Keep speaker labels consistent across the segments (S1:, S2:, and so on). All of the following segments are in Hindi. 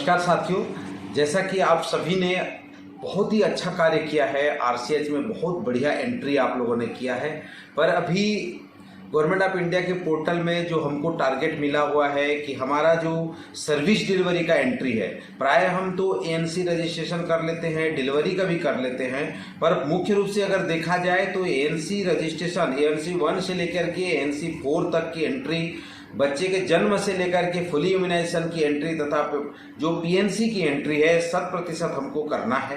S1: नमस्कार साथियों, जैसा कि आप सभी ने बहुत ही अच्छा कार्य किया है, आरसीएच में बहुत बढ़िया एंट्री आप लोगों ने किया है। पर अभी गवर्नमेंट ऑफ इंडिया के पोर्टल में जो हमको टारगेट मिला हुआ है कि हमारा जो सर्विस डिलीवरी का एंट्री है, प्राय हम तो एएनसी रजिस्ट्रेशन कर लेते हैं, डिलीवरी का भी कर लेते हैं, पर मुख्य रूप से अगर देखा जाए तो एएनसी रजिस्ट्रेशन एएनसी 1 से लेकर के एएनसी 4 तक की एंट्री, बच्चे के जन्म से लेकर के फुली इम्यूनाइजेशन की एंट्री तथा जो पीएनसी की एंट्री है 100% हमको करना है।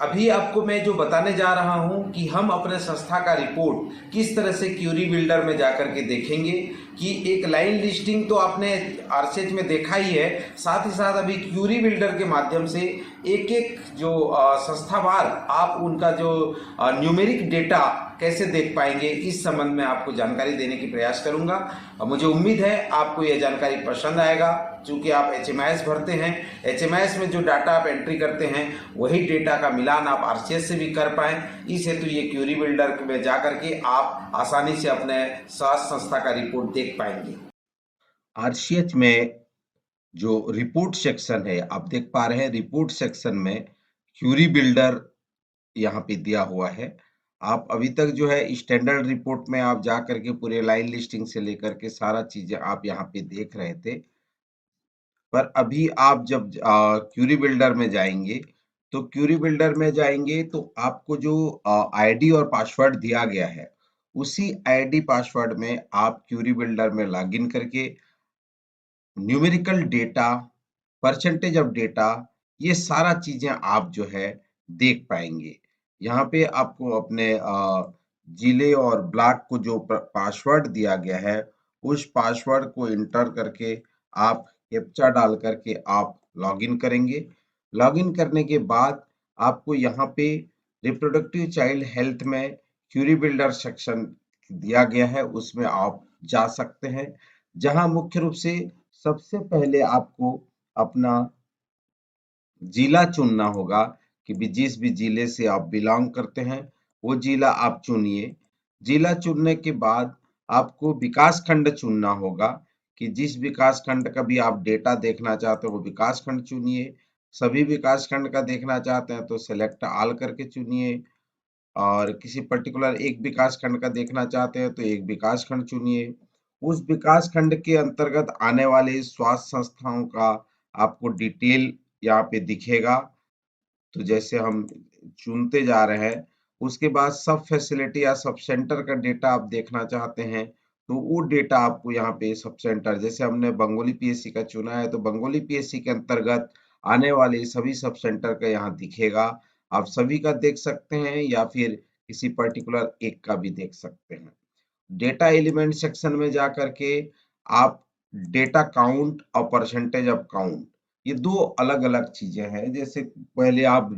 S1: अभी आपको मैं जो बताने जा रहा हूं कि हम अपने संस्था का रिपोर्ट किस तरह से क्यूरी बिल्डर में जाकर के देखेंगे कि एक लाइन लिस्टिंग तो आपने आरसीएच में देखा ही है, साथ ही साथ अभी क्यूरी बिल्डर के माध्यम से एक एक जो संस्थावार आप उनका जो न्यूमेरिक डेटा कैसे देख पाएंगे, इस संबंध में आपको जानकारी देने की प्रयास करूंगा। और मुझे उम्मीद है आपको यह जानकारी पसंद आएगा। चूंकि आप एचएमआईएस भरते हैं, एचएमआईएस में जो डाटा आप एंट्री करते हैं वही डेटा का मिलान आप आरसीएच से भी कर पाएं, इस हेतु ये क्यूरी बिल्डर में जाकर के आप आसानी से अपने स्वास्थ्य संस्था का रिपोर्ट देख पाएंगे। आरसीएच में जो रिपोर्ट सेक्शन है, आप देख पा रहे हैं रिपोर्ट सेक्शन में क्यूरी बिल्डर यहाँ पे दिया हुआ है। आप अभी तक जो है स्टैंडर्ड रिपोर्ट में आप जा करके पूरे लाइन लिस्टिंग से लेकर के सारा चीजें आप यहाँ पे देख रहे थे। पर अभी आप जब क्यूरी बिल्डर में जाएंगे, तो क्यूरी बिल्डर में जाएंगे तो आपको जो आईडी और पासवर्ड दिया गया है, उसी आईडी पासवर्ड में आप क्यूरी बिल्डर में लॉगिन करके numerical data, percentage of data, ये सारा चीजें आप जो है देख पाएंगे। यहाँ पे आपको अपने जिले और ब्लॉक को जो पासवर्ड दिया गया है, उस पासवर्ड को इंटर करके आप कैप्चा डाल करके आप लॉगिन करेंगे। लॉगिन करने के बाद आपको यहाँ पे रिप्रोडक्टिव चाइल्ड हेल्थ में क्यूरी बिल्डर सेक्शन दिया गया है, उसमें आप जा सकते हैं, जहाँ मुख्य रूप से सबसे पहले आपको अपना जिला चुनना होगा कि जिस भी जिले से आप बिलोंग करते हैं वो जिला आप चुनिए। जिला चुनने के बाद आपको विकास खंड चुनना होगा कि जिस विकास खंड का भी आप डेटा देखना चाहते हो वो विकास खंड चुनिए। सभी विकास खंड का देखना चाहते हैं तो सेलेक्ट ऑल करके चुनिए, और किसी पर्टिकुलर एक विकास खंड का देखना चाहते हैं तो एक विकास खंड चुनिए। उस विकास खंड के अंतर्गत आने वाले स्वास्थ्य संस्थाओं का आपको डिटेल यहाँ पे दिखेगा। तो जैसे हम चुनते जा रहे हैं, उसके बाद सब फैसिलिटी या सब सेंटर का डेटा आप देखना चाहते हैं तो वो डेटा आपको यहाँ पे सब सेंटर, जैसे हमने बंगोली पीएससी का चुना है तो बंगोली पीएससी के अंतर्गत आने वाले सभी सब सेंटर का यहाँ दिखेगा। आप सभी का देख सकते हैं या फिर किसी पर्टिकुलर एक का भी देख सकते हैं। डेटा एलिमेंट सेक्शन में जाकर के आप डेटा काउंट और परसेंटेज ऑफ काउंट, ये दो अलग-अलग चीजें हैं। जैसे पहले आप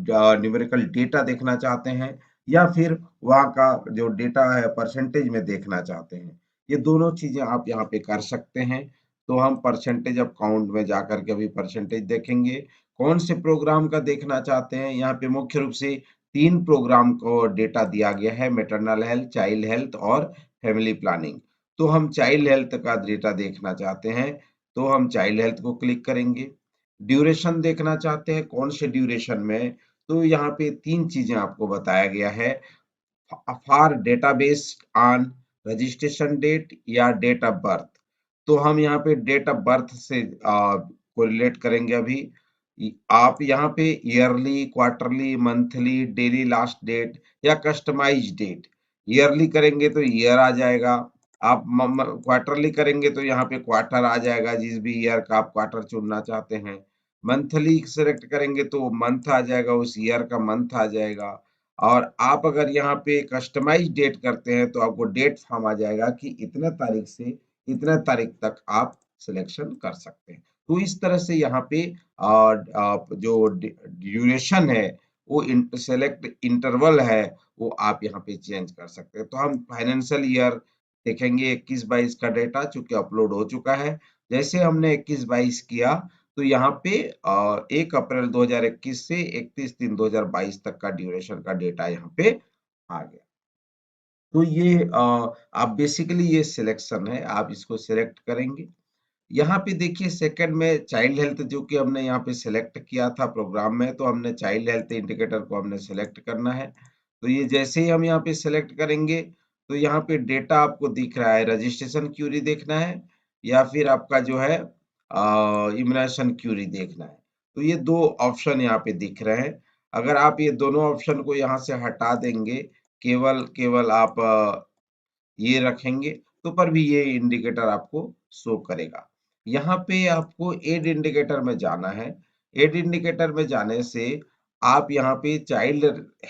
S1: न्यूमेरिकल डेटा देखना चाहते हैं या फिर वहाँ का जो डेटा है परसेंटेज में देखना चाहते हैं, ये दोनों चीजें आप यहाँ पे कर सकते हैं। तो हम परसेंटेज ऑफ काउंट में जाकर के अभी परसेंटेज देखेंगे। कौन से प्रोग्राम का देखना चाहते हैं, यहाँ पे मुख्य रूप से 3 प्रोग्राम को डेटा दिया गया है, मैटरनल हेल्थ, चाइल्ड हेल्थ और फैमिली प्लानिंग। तो हम चाइल्ड हेल्थ का डेटा देखना चाहते हैं तो हम चाइल्ड हेल्थ को क्लिक करेंगे। ड्यूरेशन देखना चाहते हैं कौन से ड्यूरेशन में, तो यहाँ पे 3 चीजें आपको बताया गया है, for database on registration date या डेट ऑफ बर्थ। तो हम यहाँ पे डेट ऑफ बर्थ से कोरिलेट करेंगे। अभी आप यहाँ पे yearly, quarterly, monthly, daily last date या कस्टमाइज डेट, ईयरली करेंगे तो ईयर आ जाएगा, आप क्वार्टरली करेंगे तो यहाँ पे क्वार्टर आ जाएगा, जिस भी ईयर का आप क्वार्टर चुनना चाहते हैं। मंथली सेलेक्ट करेंगे तो मंथ आ जाएगा, उस ईयर का मंथ आ जाएगा। और आप अगर यहाँ पे कस्टमाइज डेट करते हैं तो आपको डेट फॉर्म आ जाएगा कि इतने तारीख से इतने तारीख तक आप सिलेक्शन कर सकते हैं। तो इस तरह से यहाँ पे जो ड्यूरेशन है वो सेलेक्ट इंटरवल है वो आप यहाँ पे चेंज कर सकते हैं। तो हम फाइनेंशियल ईयर देखेंगे 21-22 का डेटा चूंकि अपलोड हो चुका है। जैसे हमने 21-22 किया तो यहाँ पे 1 अप्रैल 2021 से 31/3/2022 तक का ड्यूरेशन का डेटा यहाँ पे आ गया। तो ये आप बेसिकली ये सिलेक्शन है, आप इसको सिलेक्ट करेंगे।
S2: यहाँ पे देखिए सेकंड में चाइल्ड हेल्थ जो कि हमने यहाँ पे सिलेक्ट किया था प्रोग्राम में, तो हमने चाइल्ड हेल्थ इंडिकेटर को हमने सिलेक्ट करना है। तो ये जैसे ही हम यहाँ पे सिलेक्ट करेंगे, तो यहाँ पे डेटा आपको दिख रहा है, रजिस्ट्रेशन क्यूरी देखना है या फिर आपका जो है इम्यूनाइजेशन क्यूरी देखना है। तो ये 2 ऑप्शन यहाँ पे दिख रहे हैं। अगर आप ये दोनों ऑप्शन को यहाँ से हटा देंगे, केवल केवल आप ये रखेंगे तो पर भी ये इंडिकेटर आपको शो करेगा। यहाँ पे आपको एड इंडिकेटर में जाना है। एड इंडिकेटर में जाने से आप यहाँ पे चाइल्ड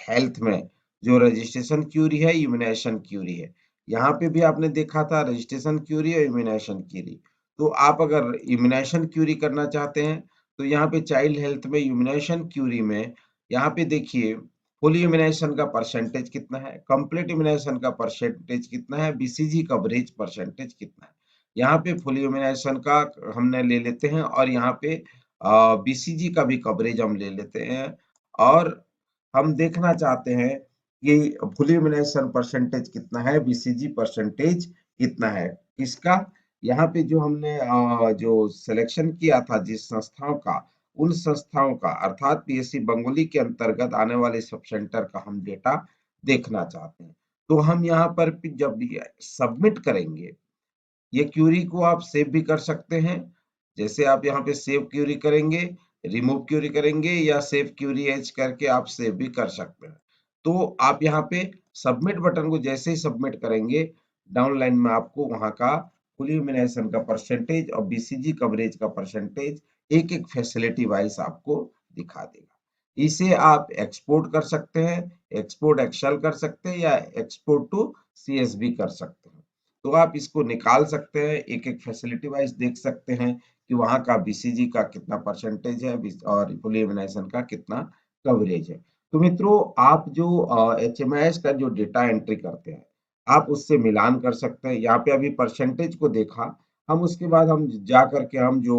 S2: हेल्थ में जो रजिस्ट्रेशन क्यूरी है, इम्यूनाइजेशन क्यूरी है। यहाँ पे भी आपने देखा था रजिस्ट्रेशन क्यूरी और इम्यूनाइजेशन क्यूरी। तो आप अगर इम्यूनाइजेशन क्यूरी करना चाहते हैं, तो यहाँ पे चाइल्ड हेल्थ में इम्यूनाइजेशन क्यूरी में यहाँ पे देखिए फुल इम्यूनाइजेशन का परसेंटेज कितना है, कंप्लीट इम्यूनाइजेशन का परसेंटेज कितना है, बीसीजी कवरेज परसेंटेज कितना है। यहाँ पे फुल इम्यूनाइजेशन का हमने ले लेते हैं और यहाँ पे बीसीजी का भी कवरेज हम ले लेते हैं और हम देखना चाहते हैं कि फुल इम्यूनाइजेशन परसेंटेज कितना है, बीसीजी परसेंटेज कितना है। इसका यहाँ पे जो हमने जो सिलेक्शन किया था जिस संस्थाओं का, उन संस्थाओं का अर्थात पीएससी बंगोली के अंतर्गत आने वाले सब सेंटर का हम डेटा देखना चाहते हैं। तो हम यहाँ पर जब सबमिट करेंगे, ये क्यूरी को आप सेव भी कर सकते हैं। जैसे आप यहाँ पे सेव क्यूरी करेंगे, रिमूव क्यूरी करेंगे या सेव क्यूरी एज करके आप सेव भी कर सकते हैं। तो आप यहाँ पे सबमिट बटन को जैसे ही सबमिट करेंगे, डाउन लाइन में आपको वहाँ का फुल इम्यूनाइजेशन का परसेंटेज और बीसीजी कवरेज का परसेंटेज एक-एक फैसिलिटी वाइज आपको दिखा देगा। इसे आप एक्सपोर्ट कर सकते हैं, एक्सपोर्ट एक्सेल कर सकते हैं या एक्सपोर्ट टू सीएसवी कर सकते हैं। तो आप इसको निकाल सकते हैं, एक-एक फैसिलिटी वाइज देख सकते हैं कि वहाँ का बीसीजी का कितना परसेंटेज है और फुल इम्यूनाइजेशन का कितना कवरेज है। तो मित्रों आप जो एचएमआईएस का जो डेटा एंट्री करते हैं, आप उससे मिलान कर सकते हैं। यहाँ पे अभी परसेंटेज को देखा, हम उसके बाद हम जा करके हम जो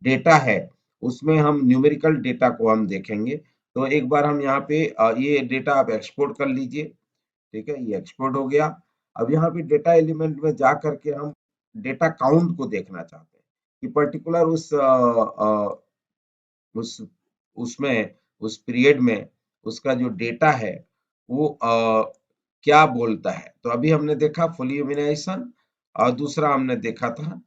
S2: डेटा है, उसमें हम न्यूमेरिकल डेटा को हम देखेंगे। तो एक बार हम यहाँ पे ये डेटा आप एक्सपोर्ट कर लीजिए, ठीक है? ये एक्सपोर्ट हो गया। अब यहाँ पे डेटा एलिमेंट में जा करके हम डेटा काउंट को देखना चाहते हैं कि पर्टिकुलर उस उसमें उस पीरियड में उसका जो डेटा है वो क्या बोलता है। तो अभी हमने देखा फुल इम्यूनाइजेशन और दूसरा हमने देखा था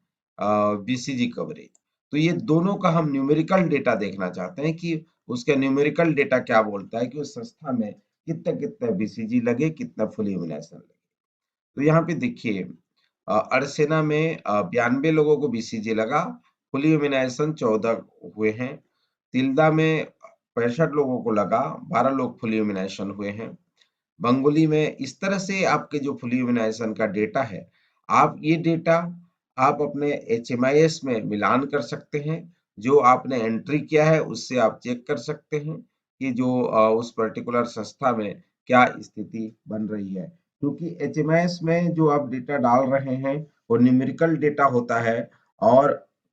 S2: बीसीजी कवरेज। तो ये दोनों का हम न्यूमेरिकल डेटा देखना चाहते हैं कि उसका न्यूमेरिकल डेटा क्या बोलता है कि उस संस्था में कितना बीसीजी लगे, कितना फुल इम्यूनाइजेशन लगे। तो यहाँ पे देखिए अरसेना में 92 लोगों को बीसीजी लगा, फुल इम्यूनाइजेशन 14 हुए हैं। तिल्दा में 65 लोगों को लगा, 12 लोग फुल इम्यूनाइजेशन हुए हैं। बंगोली में इस तरह से आपके जो फुल इम्यूनाइजेशन का डेटा है, आप ये डेटा आप अपने एचएमआईएस में मिलान कर सकते हैं। जो आपने एंट्री किया है उससे आप चेक कर सकते हैं कि जो उस पर्टिकुलर संस्था में क्या स्थिति बन रही है। क्योंकि एचएमआईएस में जो आप डेटा डाल रहे हैं वो न्यूमेरिकल डेटा होता है और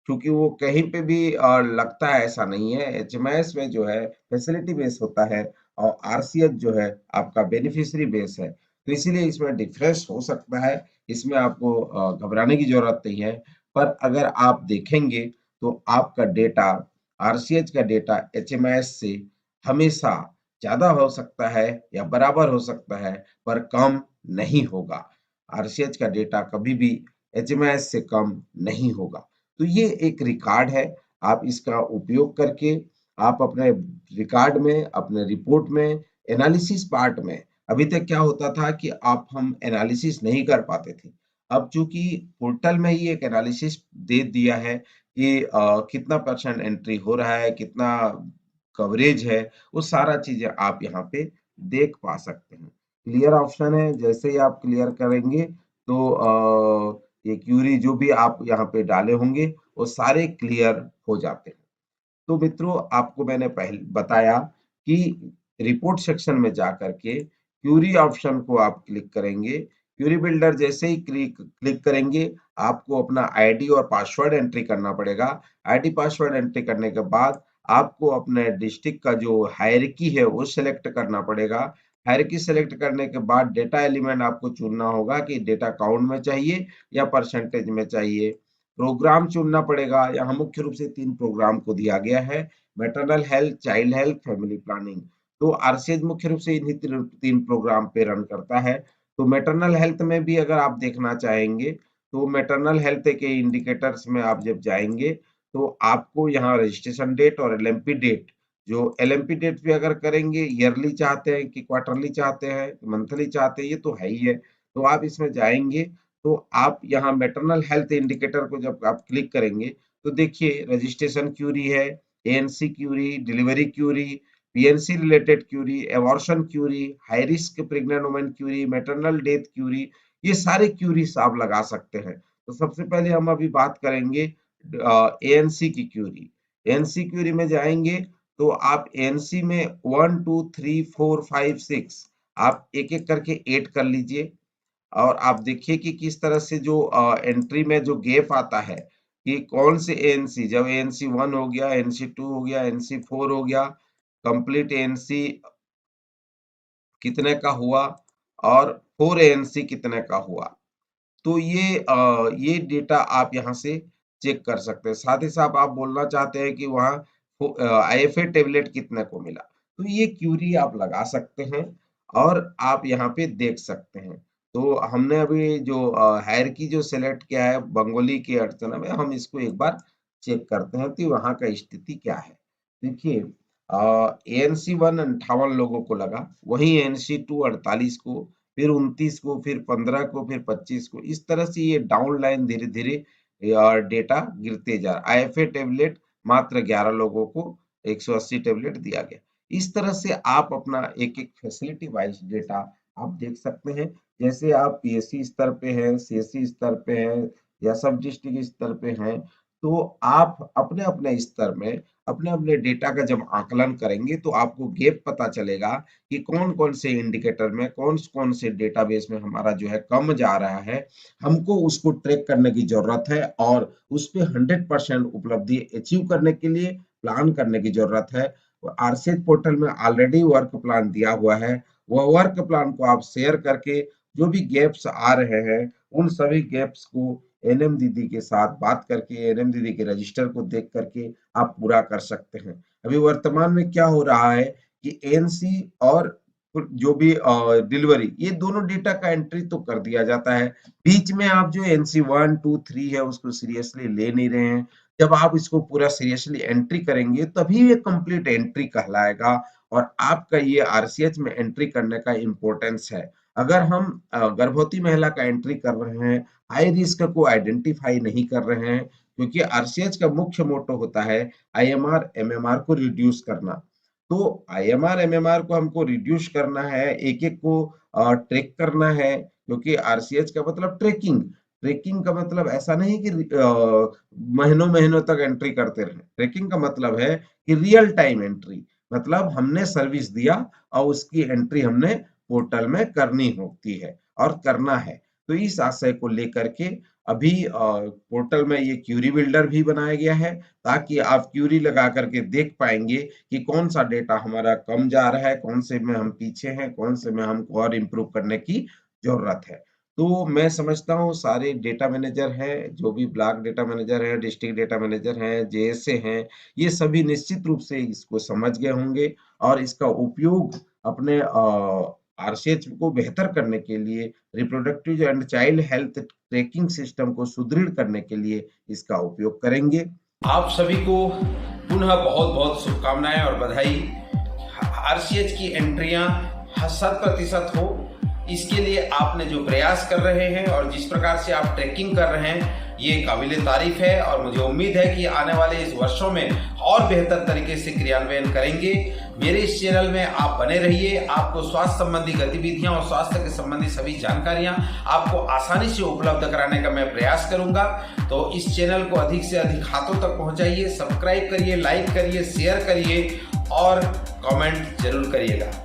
S2: क्योंकि वो कहीं पे भी लगता है ऐसा नहीं है। एचएमआईएस में जो है फैसिलिटी बेस होता है और आरसीएच जो है आपका बेनिफिशियरी बेस है। तो इसीलिए इसमें डिफरेंस हो सकता है, इसमें आपको घबराने की जरूरत नहीं है। पर अगर आप देखेंगे तो आपका डेटा आरसीएच का डेटा एचएमआईएस से हमेशा ज्यादा हो सकता है या बराबर हो सकता है पर कम नहीं होगा। आरसीएच का डेटा कभी भी एचएमआईएस से कम नहीं होगा। तो ये एक रिकॉर्ड है, आप इसका उपयोग करके आप अपने रिकॉर्ड में, अपने रिपोर्ट में, एनालिसिस पार्ट में अभी तक क्या होता था कि आप हम एनालिसिस नहीं कर पाते थे। अब चूंकि पोर्टल में ही एक एनालिसिस दे दिया है कि कितना परसेंट एंट्री हो रहा है, कितना कवरेज है, वो सारा चीजें आप यहाँ पे देख पा सकते हैं। क्लियर ऑप्शन है, जैसे ही आप क्लियर करेंगे तो ये क्यूरी जो भी आप यहाँ पे डाले होंगे वो सारे क्लियर हो जाते हैं। तो मित्रों आपको मैंने पहले बताया कि रिपोर्ट सेक्शन में जाकर के क्यूरी ऑप्शन को आप क्लिक करेंगे। क्यूरी बिल्डर जैसे ही क्लिक क्लिक करेंगे आपको अपना आईडी और पासवर्ड एंट्री करना पड़ेगा। आईडी पासवर्ड एंट्री करने के बाद आपको अपने डिस्ट्रिक्ट का जो हायरार्की है वो सिलेक्ट करना पड़ेगा। हायरार्की सिलेक्ट करने के बाद डेटा एलिमेंट आपको चुनना होगा कि डेटा काउंट में चाहिए या परसेंटेज में चाहिए। प्रोग्राम चुनना पड़ेगा। यहाँ मुख्य रूप से 3 प्रोग्राम को दिया गया है, maternal health, child health, family planning. तो आरसीएच मुख्य रूप से इन्हीं 3 प्रोग्राम पे रन करता है। तो मैटरनल हेल्थ में भी अगर आप देखना चाहेंगे, तो मैटरनल हेल्थ के इंडिकेटर्स में आप जब जाएँगे, तो आपको यहाँ रजिस्ट्रेशन डेट और एलएमपी डेट, जो एलएमपी डेट पे अगर करेंगे, ईयरली चाहते हैं कि क्वार्टरली चाहते हैं, मंथली चाहते हैं, ये तो है ही है। तो आप इसमें जाएँगे, तो आप यहाँ मैटरनल हेल्थ इंडिकेटर को जब आप क्लिक करेंगे, तो देखिए रजिस्ट्रेशन क्यूरी है, ANC query, delivery query, PNC related query, abortion query, high risk pregnant woman query, maternal death query, ये सारे क्यूरीज आप लगा सकते हैं। तो सबसे पहले हम अभी बात करेंगे एएनसी की क्यूरी। एएनसी क्यूरी में जाएंगे, तो आप एएनसी में 1 2 3 4 5 6 आप एक-एक करके 8 कर लीजिए। और आप देखिए कि किस तरह से जो एंट्री में जो गैप आता है कि कौन से एएनसी, जब एएनसी 1 हो गया, एएनसी 2 हो गया, एएनसी 4 हो गया, कंप्लीट एएनसी कितने का हुआ और 4 एएनसी कितने का हुआ। तो ये डेटा आप यहाँ से चेक कर सकते हैं। साथ ही साथ आप बोलना चाहते हैं कि वहाँ आईएफए टैबलेट कितने को मिला, तो ये क्यूरी आप लगा सकते हैं और आप यहाँ पे देख सकते हैं। तो हमने अभी जो हायरार्की जो सेलेक्ट किया है बंगोली की अर्चना में, हम इसको एक बार चेक करते हैं कि वहाँ का स्थिति क्या है। देखिए एएनसी 1 58 लोगों को लगा, वहीं एएनसी 2 48 को, फिर 29 को, फिर 15 को, फिर 25 को। इस तरह से ये डाउन लाइन धीरे-धीरे डेटा गिरते जा रहा है। आईएफए टैबलेट मात्र 11 लोगों को 180 टैबलेट दिया गया। इस तरह से आप अपना एक-एक फैसिलिटी वाइज डेटा आप देख सकते हैं। जैसे आप पीएससी स्तर पे हैं, सीएससी स्तर पे हैं या सब डिस्ट्रिक्ट स्तर पे हैं, तो आप अपने-अपने स्तर में अपने-अपने डेटा का जब आकलन करेंगे, तो आपको गैप पता चलेगा कि कौन-कौन से इंडिकेटर में, कौन-कौन से डेटाबेस में हमारा जो है कम जा रहा है। हमको उसको ट्रैक करने की ज़रूरत है और उस पे 100% उपलब्धि अचीव करने के लिए प्लान करने की ज़रूरत है। आरसीएच पोर्टल में ऑलरेडी वर्क प्लान दिया हुआ है। वह वर्क प्लान को आप शेयर करके जो भी गैप्स आ रहे हैं, उन सभी गैप्स को एनएम दीदी के साथ बात करके, एनएम दीदी के रजिस्टर को देख करके आप पूरा कर सकते हैं। अभी वर्तमान में क्या हो रहा है कि एएनसी और जो भी डिलीवरी, ये दोनों डेटा का एंट्री तो कर दिया जाता है। बीच में आप जो एएनसी 1, 2, 3 है उसको सीरियसली ले नहीं रहे हैं। जब आप इसको पूरा सीरियसली एंट्री करेंगे तभी ये कंप्लीट एंट्री कहलाएगा और आपका ये आरसीएच में एंट्री करने का इम्पोर्टेंस है। अगर हम गर्भवती महिला का एंट्री कर रहे हैं, हाई रिस्क को आइडेंटिफाई नहीं कर रहे हैं, क्योंकि आरसीएच का मुख्य मोटो होता है आईएमआर, एमएमआर को रिड्यूस करना। तो आईएमआर, एमएमआर को हमको रिड्यूस करना है, एक-एक को ट्रैक करना है, क्योंकि आरसीएच का मतलब ट्रैकिंग। ट्रैकिंग का मतलब ऐसा नहीं कि महीनों-महीनों तक एंट्री करते रहें। ट्रैकिंग का मतलब है कि रियल टाइम एंट्री, मतलब हमने सर्विस दिया और उसकी एंट्री हमने पोर्टल में करनी होती है और करना है। तो इस आशय को लेकर के अभी पोर्टल में ये क्यूरी बिल्डर भी बनाया गया है, ताकि आप क्यूरी लगा करके देख पाएँगे कि कौन-सा डेटा हमारा कम जा रहा है, कौन से में हम पीछे हैं, कौन से में हमको और इम्प्रूव करने की ज़रूरत है। तो मैं समझता हूँ सारे डेटा मैनेजर हैं, जो भी ब्लॉक डेटा मैनेजर हैं, डिस्ट्रिक्ट डेटा मैनेजर हैं, जेएसए हैं, ये सभी निश्चित रूप से इसको समझ गए होंगे और इसका उपयोग अपने आरसीएच को बेहतर करने के लिए, reproductive and child health tracking system को सुदृढ़ करने के लिए इसका उपयोग करेंगे।
S1: आप सभी को पुनः बहुत-बहुत शुभकामनाएं और बधाई। आरसीएच की एंट्रियां 100% हो, इसके लिए आपने जो प्रयास कर रहे हैं और जिस प्रकार से आप ट्रैकिंग कर रहे हैं, ये काबिले तारीफ है और मुझे उम्मीद है कि आने वाले इस वर्षों में और बेहतर तरीके से क्रियान्वयन करेंगे। मेरे इस चैनल में आप बने रहिए। आपको स्वास्थ्य संबंधी गतिविधियां और स्वास्थ्य के संबंधी सभी जानकारियां आपको आसानी से उपलब्ध कराने का मैं प्रयास करूंगा। तो इस चैनल को अधिक से अधिक हाथों तक पहुंचाइए, सब्सक्राइब करिए, लाइक करिए, शेयर करिए और कमेंट जरूर करिएगा।